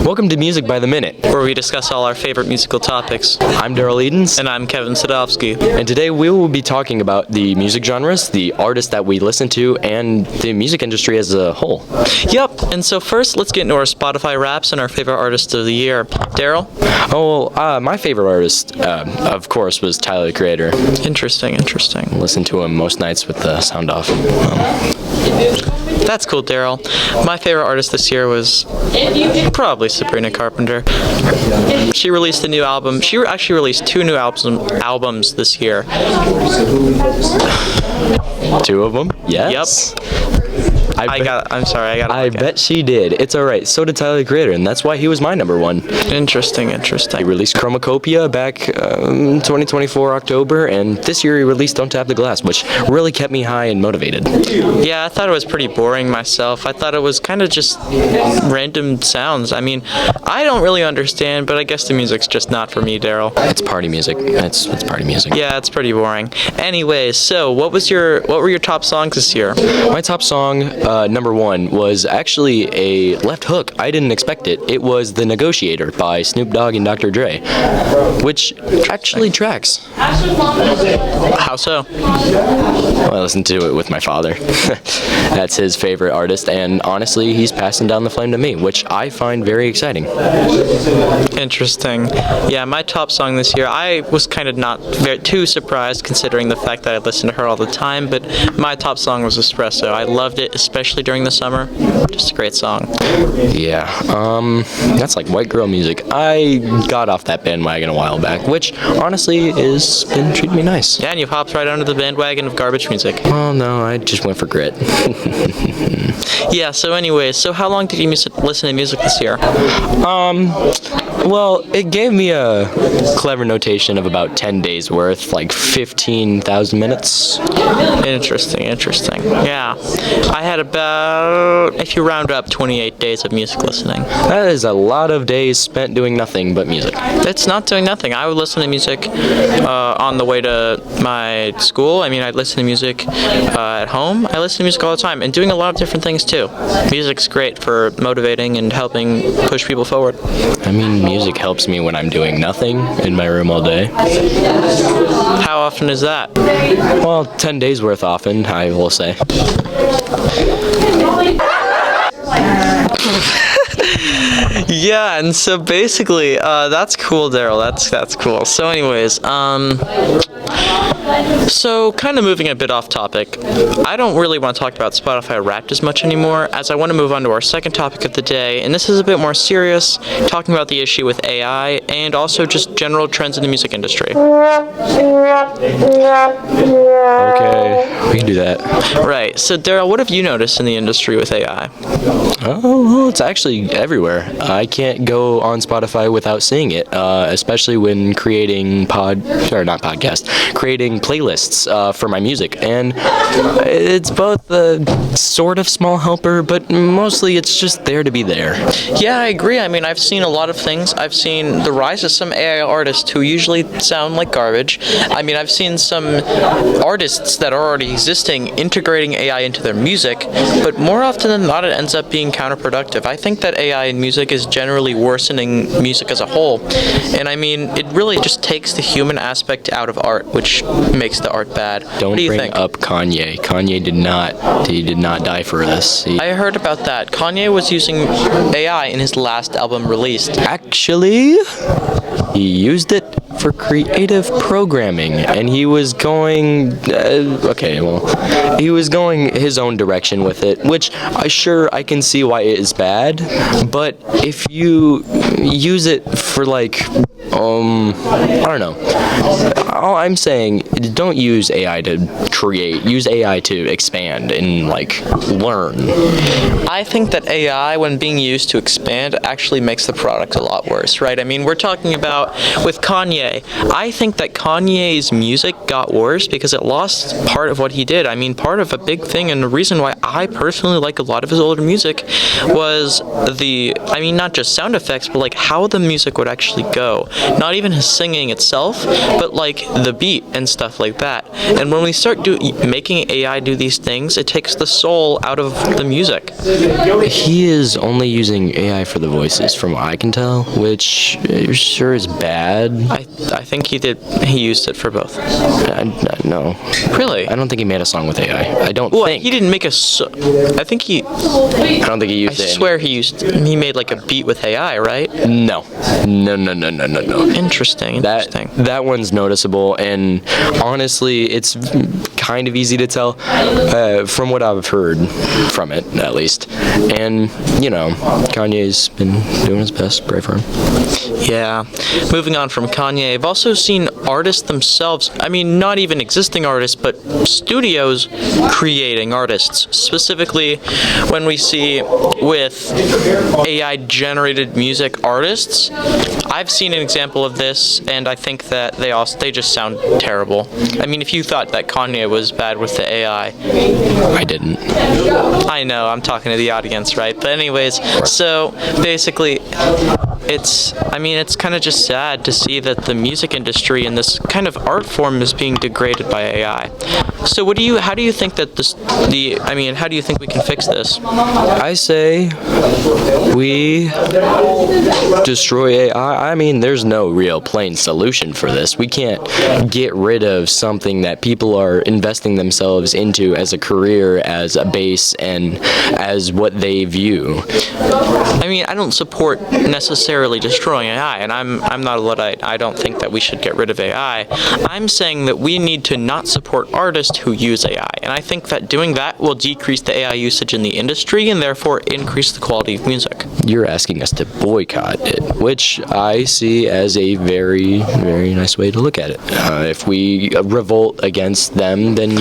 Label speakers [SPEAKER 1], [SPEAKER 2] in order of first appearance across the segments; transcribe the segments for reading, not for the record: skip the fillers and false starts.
[SPEAKER 1] Welcome to Music by the Minute,
[SPEAKER 2] where we discuss all our favorite musical topics.
[SPEAKER 1] I'm Darrell Edens.
[SPEAKER 2] And I'm Kevin Sadovsky.
[SPEAKER 1] And today we will be talking about the music genres, the artists that we listen to, and the music industry as a whole.
[SPEAKER 2] Yep, and so first let's get into our Spotify Wraps and our favorite artists of the year. Darrell?
[SPEAKER 1] My favorite artist, of course, was Tyler, the Creator.
[SPEAKER 2] Interesting.
[SPEAKER 1] Listen to him most nights with the sound off.
[SPEAKER 2] That's cool, Darrell. My favorite artist this year was probably Sabrina Carpenter. She released a new album. She actually released two new albums this year.
[SPEAKER 1] Two of them? Yes.
[SPEAKER 2] Yep. I
[SPEAKER 1] bet she did. It's alright. So did Tyler, the Creator, and that's why he was my number one.
[SPEAKER 2] Interesting.
[SPEAKER 1] He released Chromacopia back 2024 October, and this year he released Don't Tap the Glass, which really kept me high and motivated.
[SPEAKER 2] Yeah, I thought it was pretty boring myself. I thought it was kind of just random sounds. I mean, I don't really understand, but I guess the music's just not for me, Darrell.
[SPEAKER 1] It's party music. It's party music.
[SPEAKER 2] Yeah, it's pretty boring. Anyways, so what were your top songs this year?
[SPEAKER 1] My top song, number one, was actually a left hook. I didn't expect it. It was The Negotiator by Snoop Dogg and Dr. Dre, which actually tracks.
[SPEAKER 2] How so?
[SPEAKER 1] Well, I listened to it with my father. That's his favorite artist, and honestly, he's passing down the flame to me, which I find very exciting.
[SPEAKER 2] Interesting. Yeah, my top song this year, I was kind of not too surprised considering the fact that I listened to her all the time, but my top song was Espresso. I loved it, especially during the summer. Just a great song.
[SPEAKER 1] Yeah, that's like white girl music. I got off that bandwagon a while back, which honestly has been treating me nice.
[SPEAKER 2] Yeah, and you've hopped right onto the bandwagon of garbage music.
[SPEAKER 1] Well, no, I just went for grit.
[SPEAKER 2] Yeah, so anyways, how long did you listen to music this year?
[SPEAKER 1] Well, it gave me a clever notation of about 10 days worth, like 15,000 minutes.
[SPEAKER 2] Interesting. Yeah. I had about, if you round up, 28 days of music listening.
[SPEAKER 1] That is a lot of days spent doing nothing but music.
[SPEAKER 2] It's not doing nothing. I would listen to music on the way to my school. I mean, I'd listen to music at home. I listen to music all the time and doing a lot of different things too. Music's great for motivating and helping push people forward.
[SPEAKER 1] I mean, music helps me when I'm doing nothing in my room all day.
[SPEAKER 2] How often is that?
[SPEAKER 1] Well, 10 days worth often, I will say.
[SPEAKER 2] Yeah, and so basically, that's cool, Darrell. That's cool. So anyways, so kind of moving a bit off topic, I don't really want to talk about Spotify Wrapped as much anymore, as I want to move on to our second topic of the day, and this is a bit more serious, talking about the issue with AI and also just general trends in the music industry.
[SPEAKER 1] Okay, we can do that.
[SPEAKER 2] Right, so Darrell, what have you noticed in the industry with AI?
[SPEAKER 1] Oh, well, it's actually everywhere. I can't go on Spotify without seeing it, especially when creating creating playlists for my music. And it's both a sort of small helper, but mostly it's just there to be there.
[SPEAKER 2] Yeah, I agree. I mean, I've seen a lot of things. I've seen the rise of some AI artists who usually sound like garbage. I mean, I've seen some artists that are already existing integrating AI into their music, but more often than not, it ends up being counterproductive. I think that AI in music is generally worsening music as a whole, and I mean, it really just takes the human aspect out of art, which makes the art bad.
[SPEAKER 1] Don't
[SPEAKER 2] what do you
[SPEAKER 1] bring
[SPEAKER 2] think?
[SPEAKER 1] up Kanye. Kanye did not die for this.
[SPEAKER 2] I heard about that. Kanye was using AI in his last album released.
[SPEAKER 1] Actually, he used it for creative programming, and he was going he was going his own direction with it, which I can see why it is bad, but if you use it for like I don't know. All I'm saying, don't use AI to create. Use AI to expand and like learn.
[SPEAKER 2] I think that AI, when being used to expand, actually makes the product a lot worse, right? I mean, we're talking about with Kanye. I think that Kanye's music got worse because it lost part of what he did. I mean, part of a big thing and the reason why I personally like a lot of his older music was not just sound effects, but like how the music would actually go. not even his singing itself, but like the beat and stuff like that. And when we start making AI do these things, it takes the soul out of the music.
[SPEAKER 1] He is only using AI for the voices, from what I can tell, which sure is bad.
[SPEAKER 2] I think he used it for both.
[SPEAKER 1] No.
[SPEAKER 2] Really?
[SPEAKER 1] I don't think he made a song with AI. I don't
[SPEAKER 2] Well,
[SPEAKER 1] think.
[SPEAKER 2] he didn't make I think he.
[SPEAKER 1] I don't think he
[SPEAKER 2] I
[SPEAKER 1] used it.
[SPEAKER 2] swear he made like a beat with AI, right?
[SPEAKER 1] No. No.
[SPEAKER 2] Interesting.
[SPEAKER 1] That one's noticeable, and honestly, it's kind of easy to tell from what I've heard from it, at least. And Kanye's been doing his best. Pray for him.
[SPEAKER 2] Yeah. Moving on from Kanye, I've also seen artists themselves. I mean, not even existing artists, but studios creating artists. Specifically, when we see with AI-generated music artists, I've seen an example of this, and I think that they just sound terrible. I mean, if you thought that Kanye was bad with the AI,
[SPEAKER 1] I didn't.
[SPEAKER 2] I know, I'm talking to the audience, right? But anyways, so basically, it's kind of just sad to see that the music industry and this kind of art form is being degraded by AI. So how do you think that how do you think we can fix this?
[SPEAKER 1] I say we destroy AI. I mean, there's no real plain solution for this. We can't get rid of something that people are investing themselves into as a career, as a base, and as what they view.
[SPEAKER 2] I mean, I don't support necessarily destroying AI, and I'm not a Luddite. I don't think that we should get rid of AI. I'm saying that we need to not support artists who use AI, and I think that doing that will decrease the AI usage in the industry and therefore increase the quality of music.
[SPEAKER 1] You're asking us to boycott it, which I see as a very, very nice way to look at it. If we revolt against them, then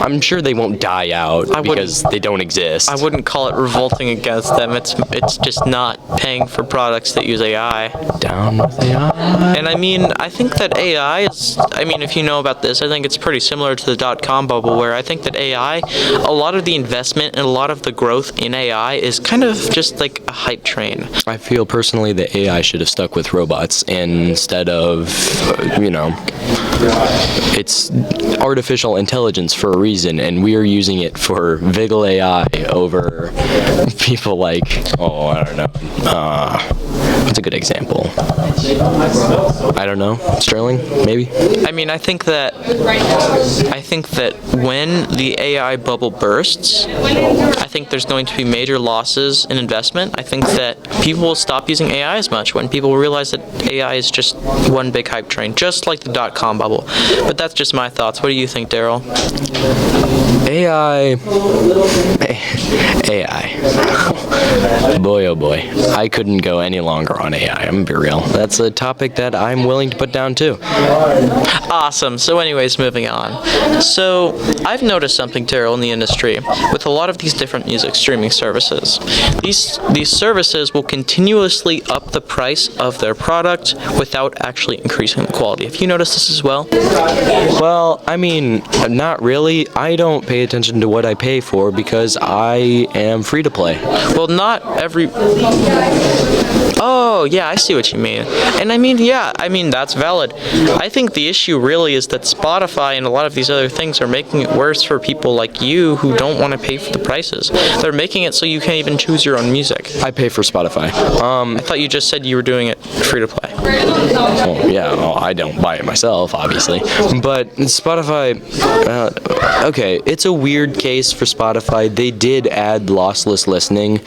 [SPEAKER 1] I'm sure they won't die out because they don't exist.
[SPEAKER 2] I wouldn't call it revolting against them. It's just not paying for products that use AI.
[SPEAKER 1] Down with AI.
[SPEAKER 2] And I think that AI is, if you know about this, I think it's pretty similar to the dot-com bubble, where I think that AI, a lot of the investment and a lot of the growth in AI is kind of just like a hype train.
[SPEAKER 1] I feel personally that AI should have stuck with robots instead of, it's artificial intelligence for a reason, and we are using it for Vigil AI over people like, I don't know. What's a good example? I don't know. Sterling, maybe?
[SPEAKER 2] I think that when the AI bubble bursts, I think there's going to be major losses in investment. I think that people will stop using AI as much when people realize that AI is just one big hype train, just like the dot-com bubble. But that's just my thoughts. What do you think, Darrell?
[SPEAKER 1] AI. Boy, oh boy. I couldn't go any longer on AI. I'm gonna be real. That's a topic that I'm willing to put down too.
[SPEAKER 2] Awesome. So anyways, moving on. So I've noticed something, Darrell, in the industry with a lot of these different music streaming services. These services will continuously up the price of their product without actually increasing the quality. Have you noticed this as well?
[SPEAKER 1] Well, not really. I don't pay attention to what I pay for because I am free to play.
[SPEAKER 2] Well, not every... Oh, yeah, I see what you mean. And that's valid. I think the issue really is that Spotify and a lot of these other things are making it worse for people like you who don't want to pay for the prices. They're making it so you can't even choose your own music.
[SPEAKER 1] I pay for Spotify.
[SPEAKER 2] I thought you just said you were doing it free to play.
[SPEAKER 1] I don't buy it myself, obviously. But Spotify, okay, it's a weird case for Spotify. They did add lossless listening,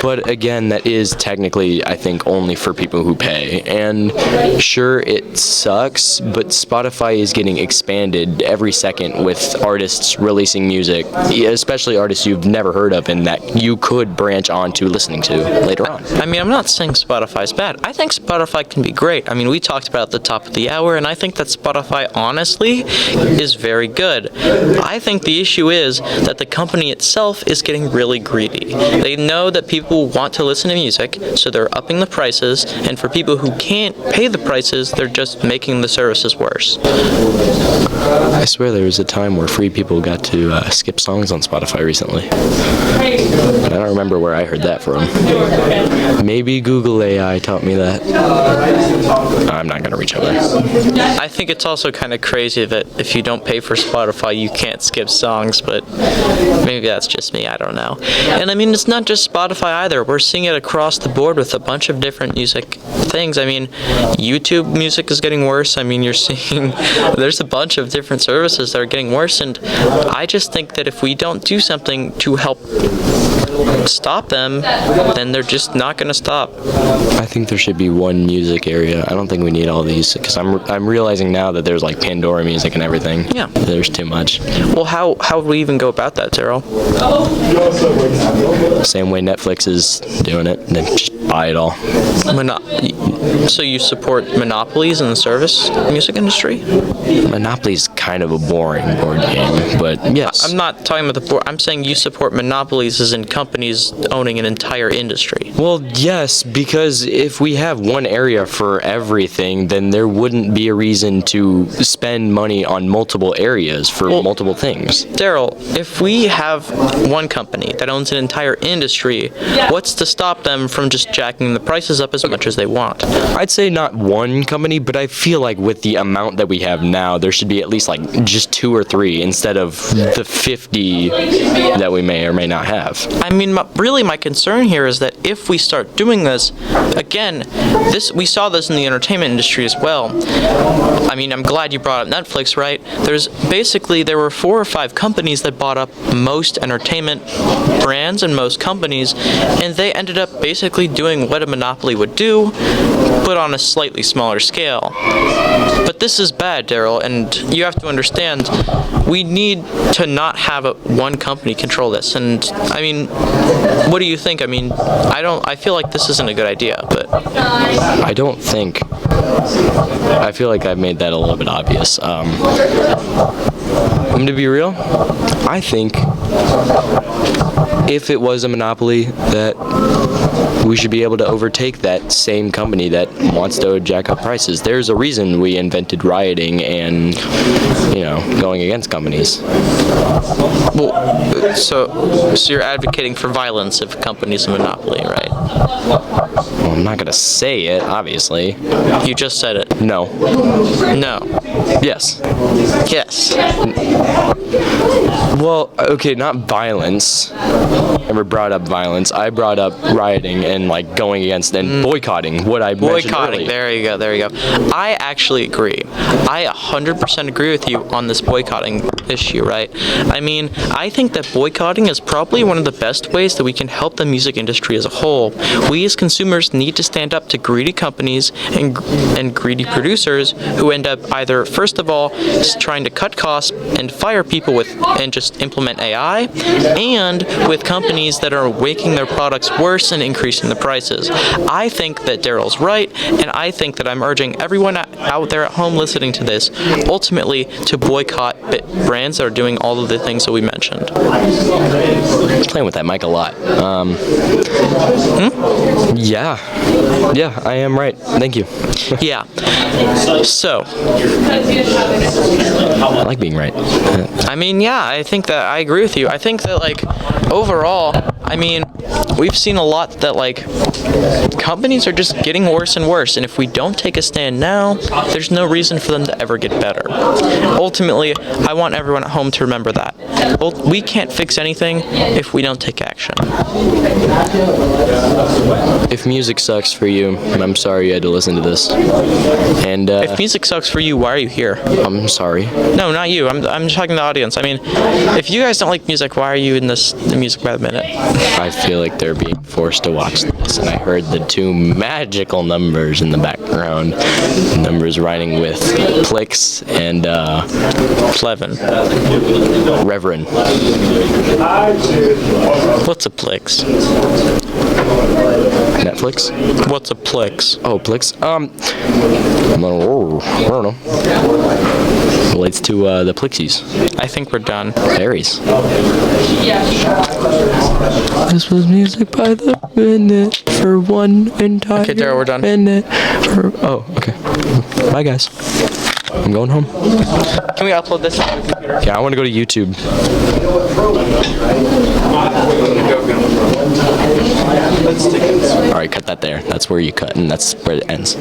[SPEAKER 1] but again, that is technically, I think, only for people who pay. And sure, it sucks, but Spotify is getting expanded every second with artists releasing music, especially artists you've never heard of and that you could branch on to listening to later on.
[SPEAKER 2] I'm not saying Spotify's bad. I think Spotify can be great. We talked about it at the top of the hour, and I think that Spotify, honestly, is very good. I think the issue is that the company itself is getting really greedy. They know that people want to listen to music, so they're upping the prices, and for people who can't pay the prices, they're just making the services worse.
[SPEAKER 1] I swear there was a time where free people got to skip songs on Spotify recently. But I don't remember where I heard that from. Maybe Google AI taught me that. that. I'm not gonna reach over there.
[SPEAKER 2] I think it's also kind of crazy that if you don't pay for Spotify, you can't skip songs, but maybe that's just me, I don't know. And I mean, it's not just Spotify either. We're seeing it across the board with a bunch of different music things. I mean, YouTube music is getting worse. I mean, you're seeing there's a bunch of different services that are getting worse, and I just think that if we don't do something to help stop them, then they're just not going to stop.
[SPEAKER 1] I think there should be one music area. I don't think we need all these, because I'm realizing now that there's like Pandora music and everything.
[SPEAKER 2] Yeah.
[SPEAKER 1] There's too much.
[SPEAKER 2] Well, how would we even go about that, Darrell?
[SPEAKER 1] Same way Netflix is doing it. Then just buy it all.
[SPEAKER 2] So you support monopolies in the service music industry?
[SPEAKER 1] Monopoly's kind of a boring board game, but yes.
[SPEAKER 2] I'm not talking about the board. I'm saying you support monopolies as in companies owning an entire industry.
[SPEAKER 1] Well, yes, because if we have one area for everything, then there wouldn't be a reason to spend money on multiple areas for multiple things.
[SPEAKER 2] Darrell, if we have one company that owns an entire industry, what's to stop them from just jacking the prices up as much as they want?
[SPEAKER 1] I'd say not one company, but I feel like with the amount that we have now, there should be at least like just 2 or 3 instead of the 50 that we may or may not have.
[SPEAKER 2] I mean, really my concern here is that if we start doing this, again, we saw this in the entertainment industry as well. I mean, I'm glad you brought up Netflix, right? There were 4 or 5 companies that bought up most entertainment brands and most companies, and they ended up basically doing what a monopoly would do, but on a slightly smaller scale. But this is bad, Darrell, and you have to understand, we need to not have one company control this. And I mean, what do you think? I mean, I feel like this isn't a good idea, but
[SPEAKER 1] I feel like I've made that a little bit obvious. I'm to be real, I think if it was a monopoly, that we should be able to overtake that same company that wants to jack up prices. There's a reason we invented rioting and, going against companies.
[SPEAKER 2] Well, so you're advocating for violence if a company's a monopoly, right?
[SPEAKER 1] Well, I'm not gonna say it, obviously.
[SPEAKER 2] You just said it.
[SPEAKER 1] No.
[SPEAKER 2] No.
[SPEAKER 1] Yes.
[SPEAKER 2] Yes.
[SPEAKER 1] Well, okay, not violence. Never brought up violence. I brought up rioting and like going against and boycotting what I mentioned
[SPEAKER 2] Boycotting.
[SPEAKER 1] earlier.
[SPEAKER 2] There you go. I actually agree. I 100% agree with you on this boycotting issue, right? I mean, I think that boycotting is probably one of the best ways that we can help the music industry as a whole. We as consumers need to stand up to greedy companies and greedy producers who end up either, first of all, trying to cut costs and fire people and just implement AI, and with companies that are making their products worse and increasing the prices. I think that Darrell's right, and I think that I'm urging everyone out there at home listening to this ultimately to boycott brands that are doing all of the things that we mentioned.
[SPEAKER 1] I'm playing with that mic a lot. Yeah, I am right. Thank you.
[SPEAKER 2] Yeah. So,
[SPEAKER 1] I like being right.
[SPEAKER 2] I mean, yeah, I think that I agree with you. I think that, like, overall, I mean, we've seen a lot that, like, companies are just getting worse and worse, and if we don't take a stand now, there's no reason for them to ever get better. Ultimately, I want everyone at home to remember that. We can't fix anything if we don't take action.
[SPEAKER 1] If music sucks for you, I'm sorry you had to listen to this. And
[SPEAKER 2] if music sucks for you, why are you here?
[SPEAKER 1] I'm sorry.
[SPEAKER 2] No, not you. I'm talking to the audience. I mean, if you guys don't like music, why are you in this Music by the Minute?
[SPEAKER 1] I feel like they're being forced to watch this, and I heard the 2 magical numbers in the background. Numbers rhyming with Plix and
[SPEAKER 2] Plevin.
[SPEAKER 1] Reverend.
[SPEAKER 2] What's a Plix?
[SPEAKER 1] Netflix?
[SPEAKER 2] What's a Plix?
[SPEAKER 1] Oh, Plix. I don't know. Relates to the Plixies.
[SPEAKER 2] I think we're done.
[SPEAKER 1] Fairies. This was Music by the Minute for 1 entire
[SPEAKER 2] Okay, Darrell, we're done.
[SPEAKER 1] minute. Okay. Bye, guys. I'm going home.
[SPEAKER 2] Can we upload this?
[SPEAKER 1] Yeah, I want to go to YouTube. All right, cut that there. That's where you cut, and that's where it ends.